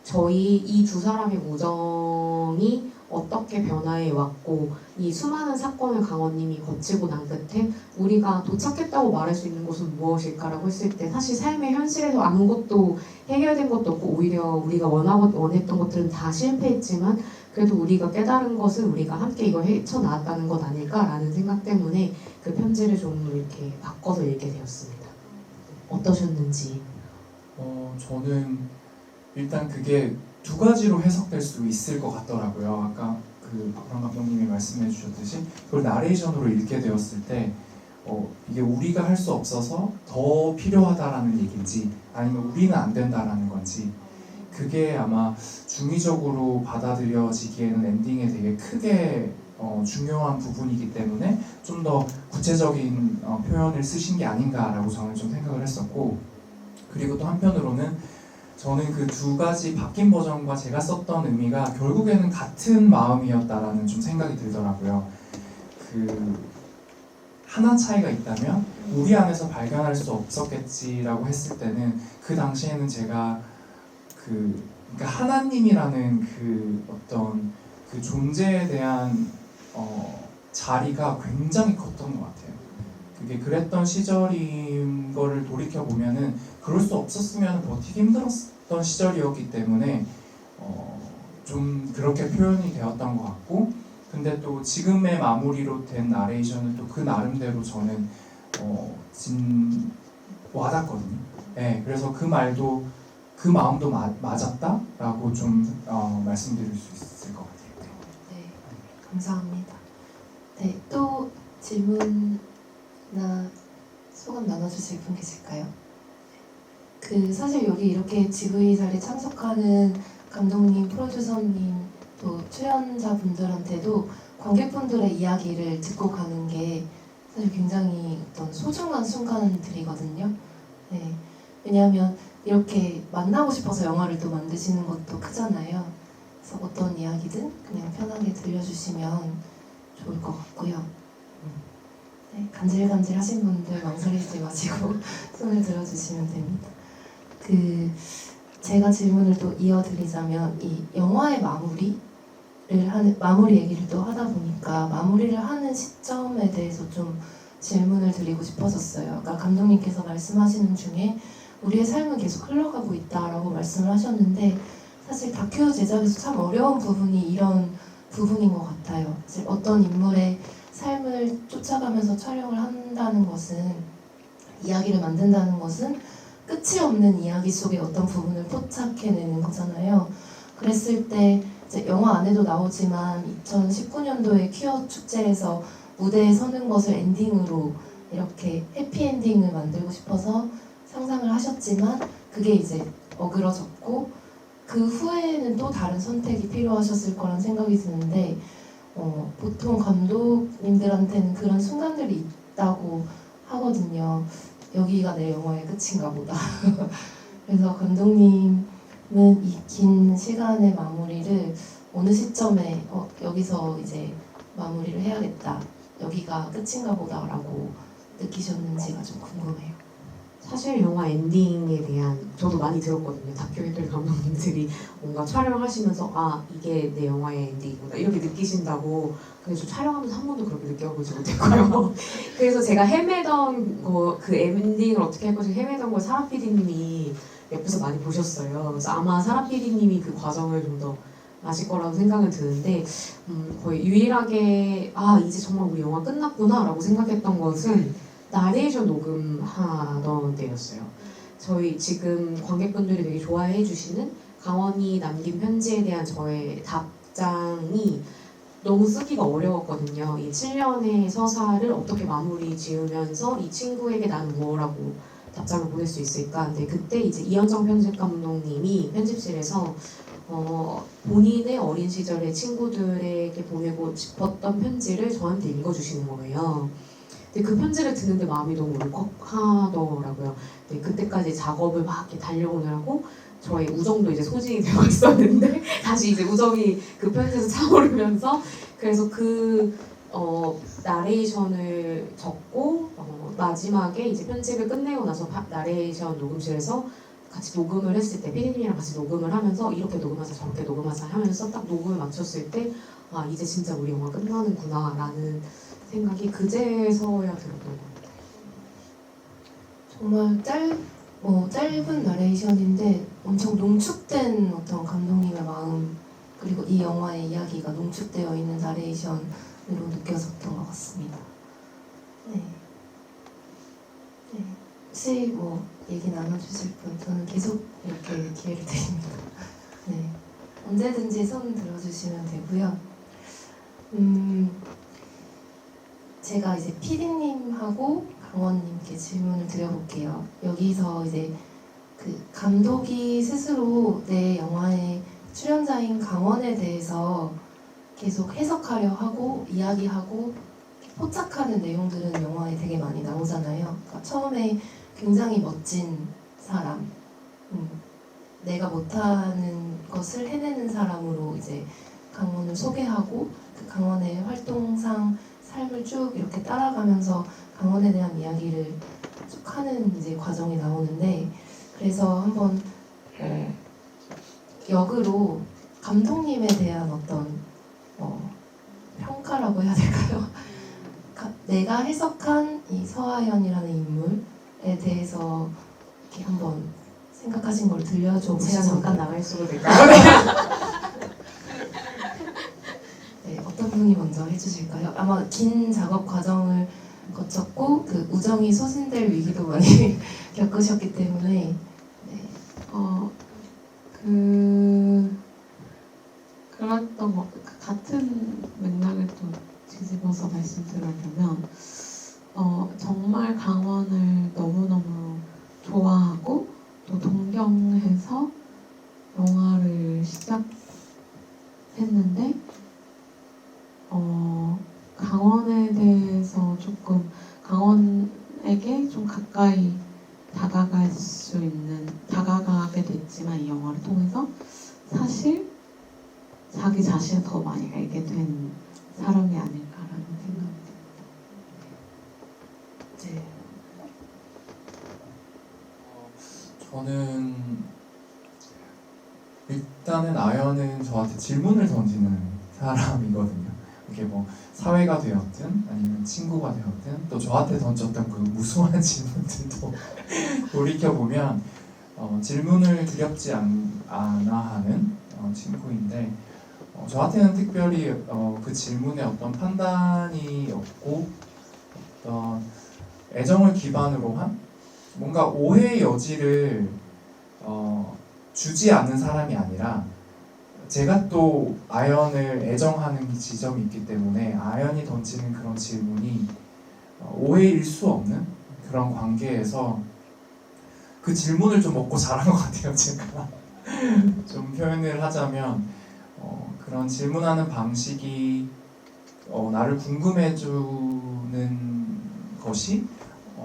저희 이 두 사람의 우정이 어떻게 변화해 왔고 이 수많은 사건을 강원님이 거치고 난 끝에 우리가 도착했다고 말할 수 있는 것은 무엇일까라고 했을 때 사실 삶의 현실에서 아무것도 해결된 것도 없고 오히려 우리가 원했던 것들은 다 실패했지만 그래도 우리가 깨달은 것은 우리가 함께 이걸 헤쳐나왔다는 것 아닐까라는 생각 때문에 그 편지를 좀 이렇게 바꿔서 읽게 되었습니다. 어떠셨는지? 저는 일단 그게 두 가지로 해석될 수 있을 것 같더라고요. 아까 그 박프랑 감독님이 말씀해 주셨듯이 그걸 나레이션으로 읽게 되었을 때 이게 우리가 할 수 없어서 더 필요하다라는 얘기인지 아니면 우리는 안 된다라는 건지 그게 아마 중의적으로 받아들여지기에는 엔딩에 되게 크게 중요한 부분이기 때문에 좀 더 구체적인 표현을 쓰신 게 아닌가라고 저는 좀 생각을 했었고 그리고 또 한편으로는 저는 그 두 가지 바뀐 버전과 제가 썼던 의미가 결국에는 같은 마음이었다라는 좀 생각이 들더라고요. 그 하나 차이가 있다면 우리 안에서 발견할 수 없었겠지라고 했을 때는 그 당시에는 제가 그러니까 하나님이라는 그 어떤 그 존재에 대한 자리가 굉장히 컸던 것 같아요. 그게 그랬던 시절인 거를 돌이켜 보면은 그럴 수 없었으면 버티기 힘들었던 시절이었기 때문에 좀 그렇게 표현이 되었던 것 같고 근데 또 지금의 마무리로 된 나레이션은 또 그 나름대로 저는 와닿거든요. 네, 그래서 그 말도 그 마음도 맞았다라고 좀 말씀드릴 수 있을 것 같아요. 네, 감사합니다. 네, 또 질문이나 소감 나눠주실 분 계실까요? 그 사실 여기 이렇게 GV 자리에 참석하는 감독님, 프로듀서님, 또 출연자분들한테도 관객분들의 이야기를 듣고 가는 게 사실 굉장히 어떤 소중한 순간들이거든요. 네. 왜냐하면 이렇게 만나고 싶어서 영화를 또 만드시는 것도 크잖아요. 그래서 어떤 이야기든 그냥 편하게 들려주시면 좋을 것 같고요. 네, 간질간질 하신 분들 망설이지 마시고 손을 들어주시면 됩니다. 제가 질문을 또 이어드리자면 이 영화의 마무리 얘기를 또 하다 보니까 마무리를 하는 시점에 대해서 좀 질문을 드리고 싶어졌어요. 아까 감독님께서 말씀하시는 중에 우리의 삶은 계속 흘러가고 있다라고 말씀을 하셨는데 사실 다큐 제작에서 참 어려운 부분이 이런 부분인 것 같아요. 사실 어떤 인물의 삶을 쫓아가면서 촬영을 한다는 것은 이야기를 만든다는 것은 끝이 없는 이야기 속에 어떤 부분을 포착해내는 거잖아요. 그랬을 때 이제 영화 안에도 나오지만 2019년도에 퀴어 축제에서 무대에 서는 것을 엔딩으로 이렇게 해피엔딩을 만들고 싶어서 상상을 하셨지만 그게 이제 어그러졌고 그 후에는 또 다른 선택이 필요하셨을 거란 생각이 드는데 보통 감독님들한테는 그런 순간들이 있다고 하거든요. 여기가 내 영화의 끝인가 보다. 그래서 감독님은 이 긴 시간의 마무리를 어느 시점에 여기서 이제 마무리를 해야겠다. 여기가 끝인가 보다라고 느끼셨는지가 좀 궁금해요. 사실 영화 엔딩에 대한 저도 많이 들었거든요. 다큐멘터리 감독님들이 뭔가 촬영하시면서 아 이게 내 영화의 엔딩이구나 이렇게 느끼신다고. 근데 저 촬영하면서 한 번도 그렇게 느껴보지 못했고요. 그래서 제가 헤매던 그 엔딩을 어떻게 할 것인가 헤매던 걸 사라 PD님이 옆에서 많이 보셨어요. 그래서 아마 사라 PD님이 그 과정을 좀 더 아실 거라고 생각은 드는데 거의 유일하게 아 이제 정말 우리 영화 끝났구나 라고 생각했던 것은 나레이션 녹음하던 때였어요. 저희 지금 관객분들이 되게 좋아해 주시는 강원이 남긴 편지에 대한 저의 답장이 너무 쓰기가 어려웠거든요. 이 7년의 서사를 어떻게 마무리 지으면서 이 친구에게 나는 뭐라고 답장을 보낼 수 있을까. 근데 그때 이제 이현정 편집 감독님이 편집실에서 본인의 어린 시절의 친구들에게 보내고 싶었던 편지를 저한테 읽어주시는 거예요. 근데 그 편지를 듣는데 마음이 너무 울컥하더라고요. 근데 그때까지 작업을 막 이렇게 달려오느라고 저의 우정도 이제 소진이 되어 있었는데 다시 이제 우정이 그 편지에서 차오르면서 그래서 나레이션을 적고 마지막에 이제 편집을 끝내고 나서 나레이션 녹음실에서 같이 녹음을 했을 때 피디님이랑 같이 녹음을 하면서 이렇게 녹음하자 저렇게 녹음하자 하면서 딱 녹음을 마쳤을 때 아 이제 진짜 우리 영화 끝나는구나 라는 생각이 그제서야 들었던 것 같아요. 정말 짧은 나레이션인데 엄청 농축된 어떤 감독님의 마음 그리고 이 영화의 이야기가 농축되어 있는 나레이션으로 느껴졌던 것 같습니다. 네. 혹시 얘기 나눠주실 분? 저는 계속 이렇게 기회를 드립니다. 네. 언제든지 손 들어주시면 되고요. 제가 이제 PD님하고 강원님께 질문을 드려볼게요. 여기서 이제 그 감독이 스스로 내 영화의 출연자인 강원에 대해서 계속 해석하려 하고 이야기하고 포착하는 내용들은 영화에 되게 많이 나오잖아요. 그러니까 처음에 굉장히 멋진 사람, 내가 못하는 것을 해내는 사람으로 이제 강원을 소개하고 그 강원의 활동상 삶을 쭉 이렇게 따라가면서 강원에 대한 이야기를 쭉 하는 이제 과정이 나오는데 그래서 한번 역으로 감독님에 대한 어떤 평가라고 해야 될까요? 내가 해석한 이 서하연이라는 인물에 대해서 이렇게 한번 생각하신 걸 들려줘 제가 보시죠. 잠깐 나가 있어도 될까요? 네, 어떤 분이 먼저 해주실까요? 아마 긴 작업 과정을 거쳤고 그 우정이 소진될 위기도 많이 겪으셨기 때문에 그랬던 것 같은 맥락을 또 뒤집어서 말씀드리려면 정말 강원을 너무너무 좋아하고 또 동경해서 영화를 시작했는데 강원에 대해서 조금 사실 자기 자신을 더 많이 알게 된 사람이 아닐까라는 생각이 듭니다. 네. 저는 일단은 아연은 저한테 질문을 던지는 사람이거든요. 이게 뭐 사회가 되었든 아니면 친구가 되었든 또 저한테 던졌던 그 무수한 질문들도 돌이켜보면 질문을 두렵지 않아 하는 친구인데 저한테는 특별히 그 질문에 어떤 판단이 없고 어떤 애정을 기반으로 한 뭔가 오해의 여지를 주지 않는 사람이 아니라 제가 또 아연을 애정하는 지점이 있기 때문에 아연이 던지는 그런 질문이 오해일 수 없는 그런 관계에서 그 질문을 좀 먹고 자란 것 같아요. 제가 좀 표현을 하자면 그런 질문하는 방식이 나를 궁금해주는 것이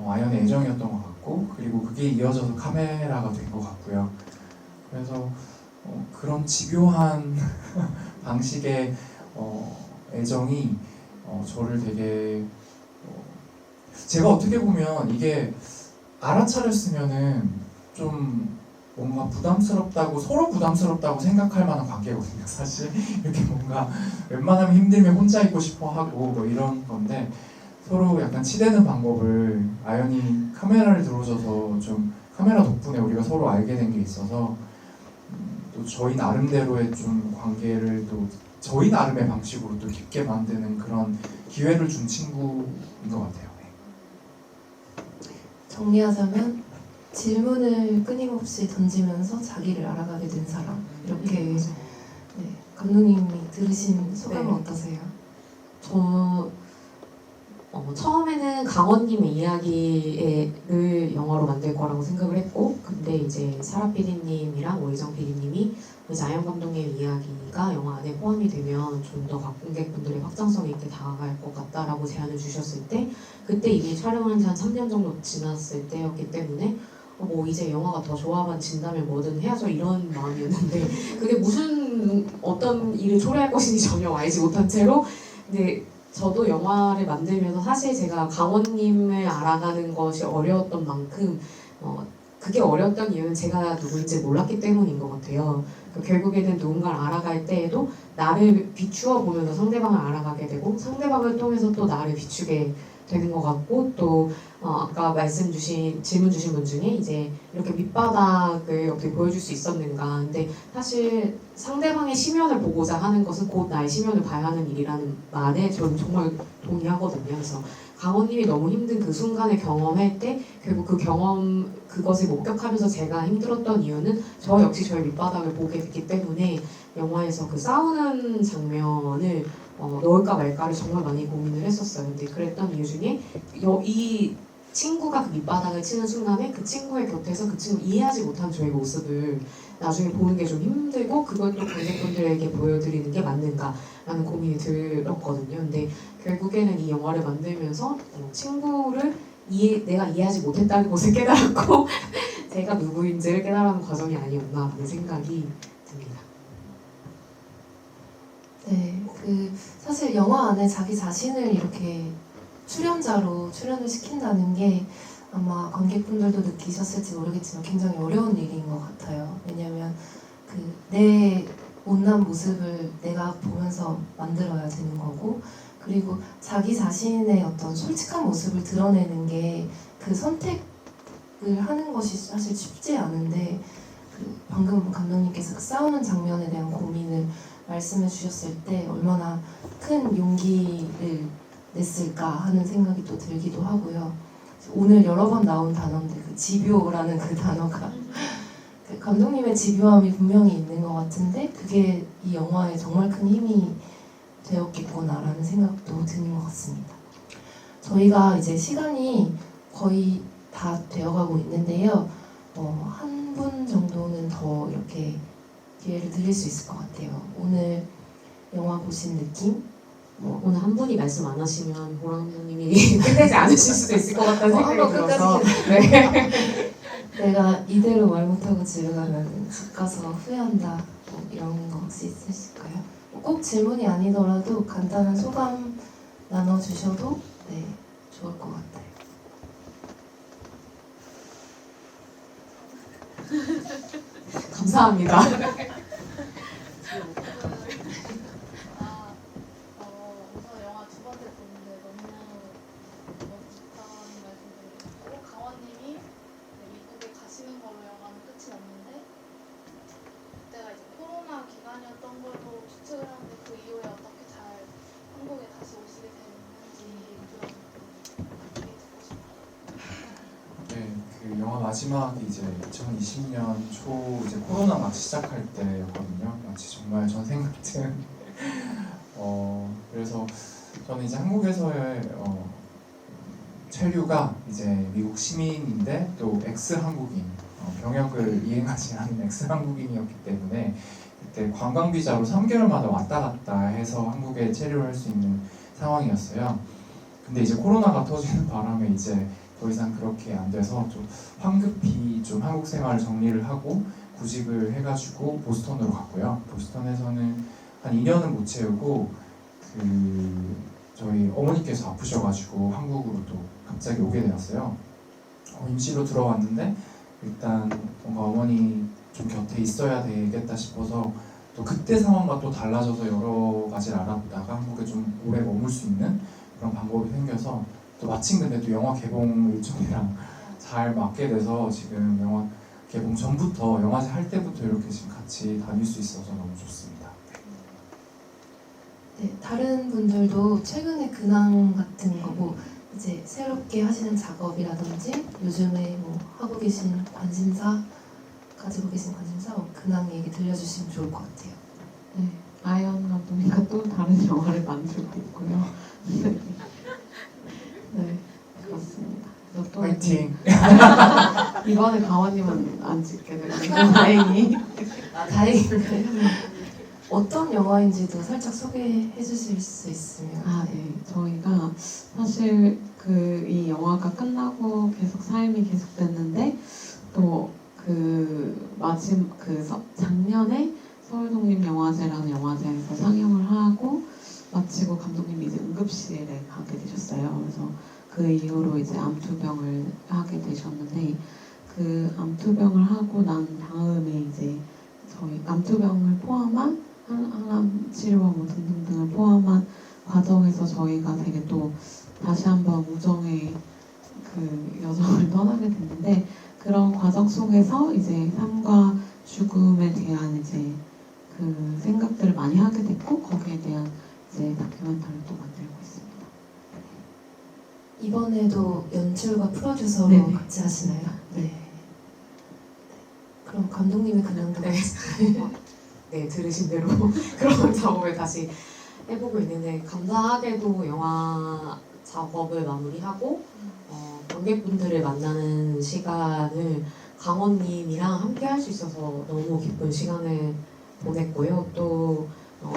아연의 애정이었던 것 같고 그리고 그게 이어져서 카메라가 된 것 같고요. 그래서 그런 집요한 방식의 애정이 저를 되게 제가 어떻게 보면 이게 알아차렸으면은 좀 뭔가 부담스럽다고 서로 부담스럽다고 생각할 만한 관계거든요. 사실 이렇게 뭔가 웬만하면 힘들면 혼자 있고 싶어 하고 뭐 이런 건데 서로 약간 치대는 방법을 아연이 카메라를 들어줘서 좀 카메라 덕분에 우리가 서로 알게 된 게 있어서 또 저희 나름대로의 좀 관계를 또 저희 나름의 방식으로 또 깊게 만드는 그런 기회를 준 친구인 것 같아요. 정리하자면 질문을 끊임없이 던지면서 자기를 알아가게 된 사람 이렇게 네. 감독님이 들으신 소감은 네. 어떠세요? 저 처음에는 강원님의 이야기를 영화로 만들 거라고 생각을 했고 근데 이제 사라 PD님이랑 오희정 PD님이 이제 아연 감독님의 이야기가 영화 안에 포함이 되면 좀 더 관객분들의 확장성 있게 다가갈 것 같다라고 제안을 주셨을 때 그때 이미 촬영한 지 한 3년 정도 지났을 때였기 때문에 뭐 이제 영화가 더 좋아진다면 뭐든 해야죠 이런 마음이었는데 그게 무슨 어떤 일을 초래할 것인지 전혀 알지 못한 채로 근데 저도 영화를 만들면서 사실 제가 강원님을 알아가는 것이 어려웠던 만큼 그게 어려웠던 이유는 제가 누구인지 몰랐기 때문인 것 같아요. 결국에는 누군가를 알아갈 때에도 나를 비추어 보면서 상대방을 알아가게 되고 상대방을 통해서 또 나를 비추게 되는 것 같고 또 아까 질문 주신 분 중에 이제 이렇게 밑바닥을 어떻게 보여줄 수 있었는가 근데 사실 상대방의 시면을 보고자 하는 것은 곧 나의 시면을 봐야 하는 일이라는 말에 저는 정말 동의하거든요. 그래서 강원님이 너무 힘든 그 순간을 경험할 때 결국 그것을 목격하면서 제가 힘들었던 이유는 저 역시 저의 밑바닥을 보게 됐기 때문에 영화에서 그 싸우는 장면을 넣을까 말까를 정말 많이 고민을 했었어요. 근데 그랬던 이유 중에 이 친구가 그 밑바닥을 치는 순간에 그 친구의 곁에서 그 친구 이해하지 못한 저의 모습을 나중에 보는 게 좀 힘들고 그걸 또 관객분들에게 보여드리는 게 맞는가라는 고민이 들었거든요. 근데 결국에는 이 영화를 만들면서 친구를 내가 이해하지 못했다는 것을 깨달았고 제가 누구인지를 깨달아가는 과정이 아니었나라는 생각이 듭니다. 네, 사실 영화 안에 자기 자신을 이렇게 출연자로 출연을 시킨다는 게 아마 관객분들도 느끼셨을지 모르겠지만 굉장히 어려운 일인 것 같아요. 왜냐하면 내 못난 모습을 내가 보면서 만들어야 되는 거고 그리고 자기 자신의 어떤 솔직한 모습을 드러내는 게 그 선택을 하는 것이 사실 쉽지 않은데 방금 감독님께서 그 싸우는 장면에 대한 고민을 말씀해 주셨을 때 얼마나 큰 용기를 냈을까 하는 생각이 또 들기도 하고요. 오늘 여러 번 나온 단어인데 그 집요라는 그 단어가 그 감독님의 집요함이 분명히 있는 것 같은데 그게 이 영화에 정말 큰 힘이 되었겠구나라는 생각도 드는 것 같습니다. 저희가 이제 시간이 거의 다 되어가고 있는데요. 한 분 정도는 더 이렇게 기회를 드릴 수 있을 것 같아요. 오늘 영화 보신 느낌? 오늘 한 분이 말씀 안 하시면 보라 감독님이 끝내지 않으실 수도 있을 것 같다는 생각이 한번 들어서 끝까지 네. 내가 이대로 말 못하고 집에 가면 집 가서 후회한다 뭐 이런 거 혹시 있으실까요? 꼭 질문이 아니더라도 간단한 소감 나눠주셔도 네, 좋을 것 같아요. 감사합니다. 우선 영화 두 번째 보는데 너무 멋있다는 말씀드리고 강원님이 미국에 가시는 걸로 영화는 끝이 났는데 그때가 이제 코로나 기간이었던 걸로 추측을 하는데 그 이후에 어떻게 잘 한국에 다시 오시게 됐는지 좀 얘기 듣고 싶어요. 네, 그 영화 마지막이 이제 2020년 초 이제 코로나 막 시작할 때였거든요. 마치 정말 전생 같은. 그래서 저는 이제 한국에서의 체류가 이제 미국 시민인데 또 엑스 한국인, 병역을 이행하지 않은 엑스 한국인이었기 때문에 그때 관광 비자로 3개월마다 왔다 갔다 해서 한국에 체류를 할 수 있는 상황이었어요. 근데 이제 코로나가 터지는 바람에 이제 더 이상 그렇게 안 돼서 좀 황급히 좀 한국 생활을 정리를 하고 구직을 해가지고 보스턴으로 갔고요. 보스턴에서는 한 2년은 못 채우고 저희 어머니께서 아프셔가지고 한국으로 또 갑자기 오게 되었어요. 임시로 들어왔는데 일단 뭔가 어머니 좀 곁에 있어야 되겠다 싶어서 또 그때 상황과 또 달라져서 여러 가지를 알아보다가 한국에 좀 오래 머물 수 있는 그런 방법이 생겨서 또 마침 근데 또 영화 개봉 일정이랑 잘 맞게 돼서 지금 영화 개봉 전부터 영화제 할 때부터 이렇게 지금 같이 다닐 수 있어서 너무 좋습니다. 네, 다른 분들도 최근에 근황 같은 거 뭐 이제 새롭게 하시는 작업이라든지 요즘에 뭐 하고 계신 관심사 가지고 계신 관심사 근황 얘기 들려주시면 좋을 것 같아요. 네, 아연 감독님과 또 다른 영화를 만들고 있고요. 네, 그렇습니다. 그래서 또 화이팅! 이번에 강원님은 안 찍게 되고 다행히. 다행인가요? 어떤 영화인지도 살짝 소개해 주실 수 있으면. 네. 저희가 사실 이 영화가 끝나고 계속 삶이 계속됐는데 또 작년에 서울독립영화제라는 영화제에서 상영을 하고 마치고 감독님이 이제 응급실에 가게 되셨어요. 그래서 그 이후로 이제 암투병을 하게 되셨는데 그 암투병을 하고 난 다음에 이제 저희 암투병을 포함한 항암 치료와 뭐 등등등을 포함한 과정에서 저희가 되게 또 다시 한번 우정의 여정을 떠나게 됐는데 그런 과정 속에서 이제 삶과 죽음에 대한 이제 생각들을 많이 하게 됐고 거기에 대한 이제 다큐멘터리를 또 만들고 있습니다. 이번에도 연출과 프로듀서로 네네. 같이 하시나요? 네. 그럼 감독님의 근황도 네. 네, 들으신 대로 그런 작업을 다시 해보고 있는데 감사하게도 영화 작업을 마무리하고 관객분들을 만나는 시간을 강원님이랑 함께 할 수 있어서 너무 기쁜 시간을 보냈고요. 또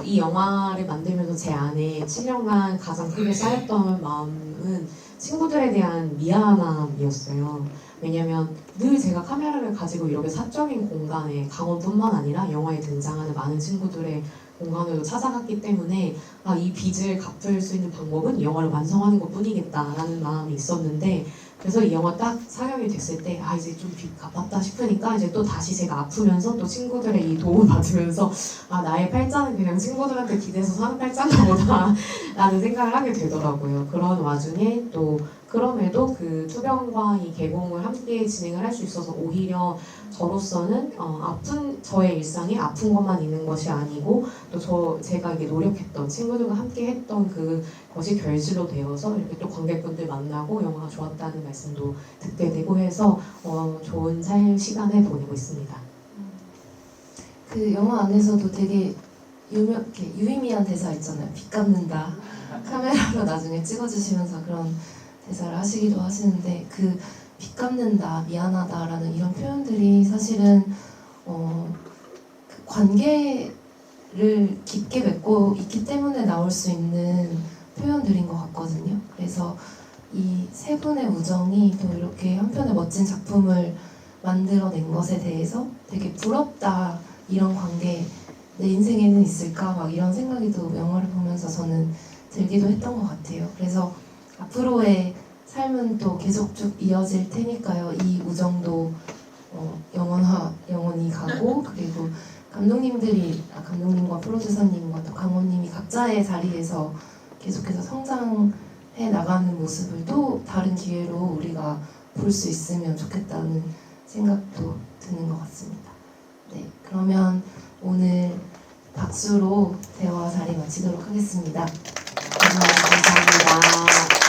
이 영화를 만들면서 제 안에 7년간 가장 크게 쌓였던 마음은 친구들에 대한 미안함이었어요. 왜냐면 늘 제가 카메라를 가지고 이렇게 사적인 공간에 강원뿐만 아니라 영화에 등장하는 많은 친구들의 공간으로 찾아갔기 때문에 이 빚을 갚을 수 있는 방법은 이 영화를 완성하는 것 뿐이겠다라는 마음이 있었는데 그래서 이 영화 딱 상영이 됐을 때 이제 좀 빚 갚았다 싶으니까 이제 또 다시 제가 아프면서 또 친구들의 이 도움을 받으면서 나의 팔자는 그냥 친구들한테 기대서 사는 팔자인가 보다 라는 생각을 하게 되더라고요. 그런 와중에 또 그럼에도 그 투병과 이 개봉을 함께 진행을 할 수 있어서 오히려 저로서는 아픈 저의 일상에 아픈 것만 있는 것이 아니고 또 제가 이게 노력했던 친구들과 함께 했던 그것이 결실로 되어서 이렇게 또 관객분들 만나고 영화가 좋았다는 말씀도 듣게 되고 해서 좋은 시간을 보내고 있습니다. 그 영화 안에서도 되게 이렇게 유의미한 대사 있잖아요. 빚 갚는다. 카메라로 나중에 찍어주시면서 그런 대사를 하시기도 하시는데 빚 갚는다, 미안하다라는 이런 표현들이 사실은 그 관계를 깊게 맺고 있기 때문에 나올 수 있는 표현들인 것 같거든요. 그래서 이 세 분의 우정이 또 이렇게 한 편의 멋진 작품을 만들어낸 것에 대해서 되게 부럽다. 이런 관계 내 인생에는 있을까? 막 이런 생각이 또 영화를 보면서 저는 들기도 했던 것 같아요. 그래서 앞으로의 삶은 또 계속 쭉 이어질 테니까요. 이 우정도 영원히 가고 그리고 감독님과 프로듀서님과 또 강호님이 각자의 자리에서 계속해서 성장해 나가는 모습을 또 다른 기회로 우리가 볼 수 있으면 좋겠다는 생각도 드는 것 같습니다. 네, 그러면 오늘 박수로 대화 자리 마치도록 하겠습니다. 감사합니다.